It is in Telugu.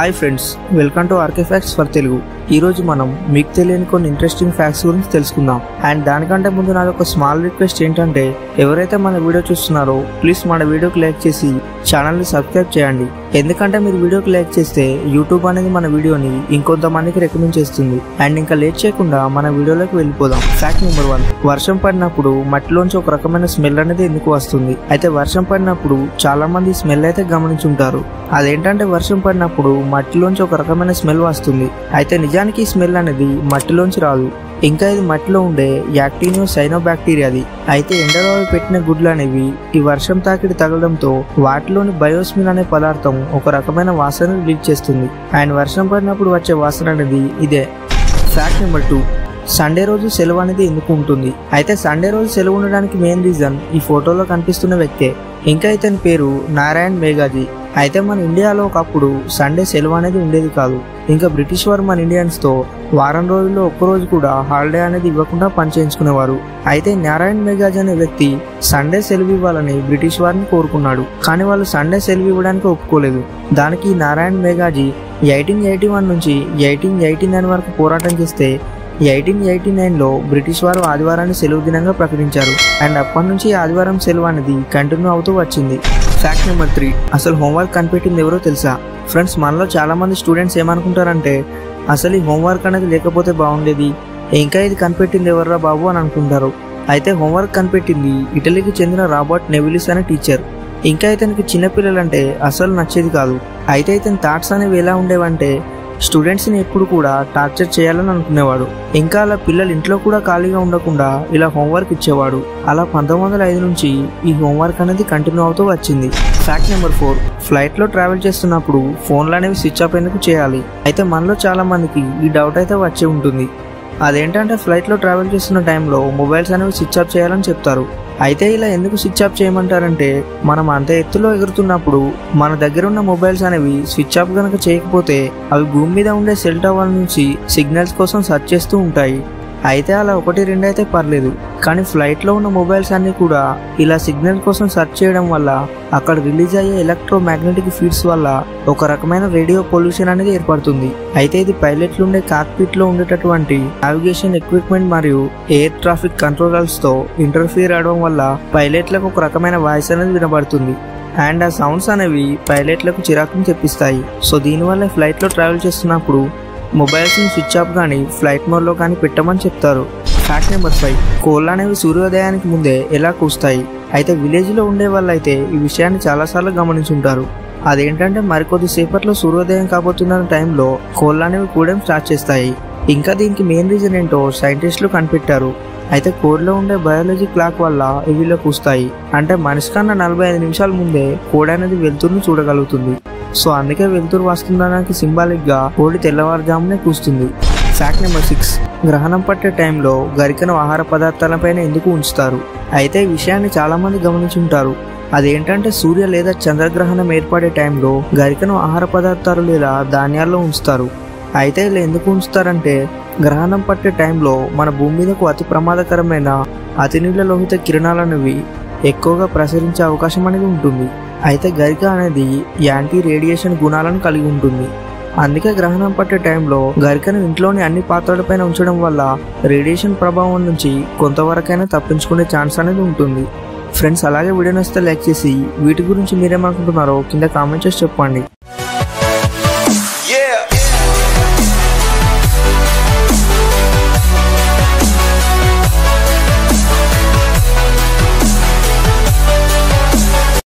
Hi friends, welcome to RK facts for Telugu. ఈరోజు మనం మీకు తెలియని కొన్ని ఇంట్రెస్టింగ్ ఫ్యాక్ట్స్ గురించి తెలుసుకుందాం. అండ్ దానికంటే ముందు నాది ఒక స్మాల్ రిక్వెస్ట్ ఏంటంటే, ఎవరైతే మన వీడియో చూస్తున్నారో ప్లీజ్ మన వీడియోకి లైక్ చేసి ఛానల్ని సబ్స్క్రైబ్ చేయండి. ఎందుకంటే మీరు వీడియోకి లైక్ చేస్తే యూట్యూబ్ అనేది మన వీడియోని ఇంకొంతమందికి రికమెండ్ చేస్తుంది. అండ్ ఇంకా లేట్ చేయకుండా మన వీడియోలోకి వెళ్ళిపోదాం. ఫ్యాక్ట్ నెంబర్ 1, వర్షం పడినప్పుడు మట్టిలోంచి ఒక రకమైన స్మెల్ అనేది ఎందుకు వస్తుంది? అయితే వర్షం పడినప్పుడు చాలా మంది స్మెల్ అయితే గమనించుంటారు. అదేంటంటే వర్షం పడినప్పుడు మట్టిలోంచి ఒక రకమైన స్మెల్ వస్తుంది. అయితే నిజానికి ఈ స్మెల్ అనేది మట్టిలోంచి రాదు, ఇంకా ఇది మట్టిలో ఉండే యాక్టినియో సైనోబాక్టీరియాది. అయితే ఎండలో పెట్టిన గుడ్లు అనేవి ఈ వర్షం తాకిడి తగలడంతో వాటిలోని బయోస్మిన్ అనే పదార్థం ఒక రకమైన వాసన రిలీజ్ చేస్తుంది. అండ్ వర్షం పడినప్పుడు వచ్చే వాసన అనేది ఇదే. ఫ్యాక్ట్ నెంబర్ 2, సండే రోజు సెలవు అనేది ఎందుకు ఉంటుంది? అయితే సండే రోజు సెలవు ఉండడానికి మెయిన్ రీజన్ ఈ ఫోటోలో కనిపిస్తున్న వ్యక్తే. ఇంకా ఇతని పేరు నారాయణ్ మేఘాజీ. అయితే మన ఇండియాలో ఒకప్పుడు సండే సెలవు అనేది ఉండేది కాదు. ఇంకా బ్రిటిష్ వారు మన ఇండియన్స్తో వారం రోజుల్లో ఒక్కరోజు కూడా హాలిడే అనేది ఇవ్వకుండా పనిచేయించుకునేవారు. అయితే నారాయణ్ మేఘాజీ అనే వ్యక్తి సండే సెలవు ఇవ్వాలని బ్రిటిష్ వారిని కోరుకున్నాడు. కానీ వాళ్ళు సండే సెలవు ఇవ్వడానికి ఒప్పుకోలేదు. దానికి నారాయణ్ మేఘాజీ 1881 నుంచి 1889 వరకు పోరాటం చేస్తే 1889లో బ్రిటిష్ వారు ఆదివారాన్ని సెలవు దినంగా ప్రకటించారు. అండ్ అప్పటి నుంచి ఆదివారం సెలవు అనేది కంటిన్యూ అవుతూ వచ్చింది. ఫ్యాక్ట్ నెంబర్ 3, అసలు హోంవర్క్ కనిపెట్టింది ఎవరో తెలుసా? ఫ్రెండ్స్, మనలో చాలా మంది స్టూడెంట్స్ ఏమనుకుంటారంటే, అసలు ఈ హోంవర్క్ అనేది లేకపోతే బాగుండేది, ఇంకా ఇది కనిపెట్టింది ఎవర్రా బాబు అని అనుకుంటారు. అయితే హోంవర్క్ కనిపెట్టింది ఇటలీకి చెందిన రాబర్ట్ నెవిలిస్ అనే టీచర్. ఇంకా ఇతనికి చిన్నపిల్లలంటే అసలు నచ్చేది కాదు. అయితే ఇతని థాట్స్ అనేవి ఎలా ఉండేవంటే, స్టూడెంట్స్ని ఎప్పుడు కూడా టార్చర్ చేయాలని అనుకునేవాడు. ఇంకా అలా పిల్లలు ఇంట్లో కూడా ఖాళీగా ఉండకుండా ఇలా హోంవర్క్ ఇచ్చేవాడు. అలా 1905 నుంచి ఈ హోంవర్క్ అనేది కంటిన్యూ అవుతూ వచ్చింది. ఫ్యాక్ట్ నెంబర్ 4, ఫ్లైట్లో ట్రావెల్ చేస్తున్నప్పుడు ఫోన్లు అనేవి స్విచ్ ఆఫ్ ఎందుకు చేయాలి? అయితే మనలో చాలా మందికి ఈ డౌట్ అయితే వచ్చి ఉంటుంది. అదేంటంటే, ఫ్లైట్లో ట్రావెల్ చేస్తున్న టైంలో మొబైల్స్ అనేవి స్విచ్ ఆఫ్ చేయాలని చెప్తారు. అయితే ఇలా ఎందుకు స్విచ్ ఆఫ్ చేయమంటారంటే, మనం అంత ఎత్తులో ఎగురుతున్నప్పుడు మన దగ్గర ఉన్న మొబైల్స్ అనేవి స్విచ్ ఆఫ్ కనుక చేయకపోతే అవి భూమి మీద ఉండే సెల్ టవర్ నుంచి సిగ్నల్స్ కోసం సెర్చ్ చేస్తూ ఉంటాయి. అయితే అలా 1-2 అయితే పర్లేదు, కానీ ఫ్లైట్లో ఉన్న మొబైల్స్ అన్నీ కూడా ఇలా సిగ్నల్ కోసం సెర్చ్ చేయడం వల్ల అక్కడ రిలీజ్ అయ్యే ఎలక్ట్రోమాగ్నెటిక్ ఫీల్డ్స్ వల్ల ఒక రకమైన రేడియో పొల్యూషన్ అనేది ఏర్పడుతుంది. అయితే ఇది పైలట్లు ఉండే కాక్పిట్లో ఉండేటటువంటి నావిగేషన్ ఎక్విప్మెంట్ మరియు ఎయిర్ ట్రాఫిక్ కంట్రోలర్స్తో ఇంటర్ఫియర్ అవడం వల్ల పైలట్లకు ఒక రకమైన వాయిస్ అనేది వినబడుతుంది. అండ్ ఆ సౌండ్స్ అనేవి పైలట్లకు చిరాకుని తెప్పిస్తాయి. సో దీనివల్ల ఫ్లైట్లో ట్రావెల్ చేస్తున్నప్పుడు మొబైల్స్ని స్విచ్ ఆఫ్ కానీ ఫ్లైట్ మోడ్లో కానీ పెట్టమని చెప్తారు. ఫ్యాక్ట్ నెంబర్ 5, కోళ్ళు అనేవి సూర్యోదయానికి ముందే ఎలా కూస్తాయి? అయితే విలేజ్లో ఉండే వాళ్ళు అయితే ఈ విషయాన్ని చాలాసార్లు గమనించుంటారు. అదేంటంటే, మరికొద్ది సేపట్లో సూర్యోదయం కాబోతున్న టైంలో కోళ్ళు అనేవి కూడడం స్టార్ట్ చేస్తాయి. ఇంకా దీనికి మెయిన్ రీజన్ ఏంటో సైంటిస్టులు కనిపెట్టారు. అయితే కోడిలో ఉండే బయాలజీ క్లాక్ వల్ల ఇవిలో కూస్తాయి. అంటే మనిషి కన్నా 45 నిమిషాల ముందే కోడి అనేది వెలుతురుని చూడగలుగుతుంది. సో అందుకే వెలుతురు వస్తుందనడానికి సింబాలిక్ గా కోడి తెల్లవారుజామునే కూస్తుంది. ఫ్యాక్ట్ నెంబర్ 6, గ్రహణం పట్టే టైంలో గరికను ఆహార పదార్థాలపైన ఎందుకు ఉంచుతారు? అయితే ఈ విషయాన్ని చాలా మంది గమనించుంటారు. అదేంటంటే, సూర్య లేదా చంద్రగ్రహణం ఏర్పడే టైంలో గరికను ఆహార పదార్థాలు లేదా ధాన్యాల్లో ఉంచుతారు. అయితే ఇలా ఎందుకు ఉంచుతారంటే, గ్రహణం పట్టే టైంలో మన భూమి మీదకు అతి ప్రమాదకరమైన అతినీల లోహిత కిరణాలనేవి ఎక్కువగా ప్రసరించే అవకాశం అనేది ఉంటుంది. అయితే గరిక అనేది యాంటీ రేడియేషన్ గుణాలను కలిగి ఉంటుంది. అందుకే గ్రహణం పట్టే టైంలో గరికను ఇంట్లోని అన్ని పాత్రలపైన ఉంచడం వల్ల రేడియేషన్ ప్రభావం నుంచి కొంతవరకైనా తప్పించుకునే ఛాన్స్ అనేది ఉంటుంది. ఫ్రెండ్స్, అలాగే వీడియో నచ్చితే లైక్ చేసి వీటి గురించి మీరేమనుకుంటున్నారో కింద కామెంట్ చేసి చెప్పండి.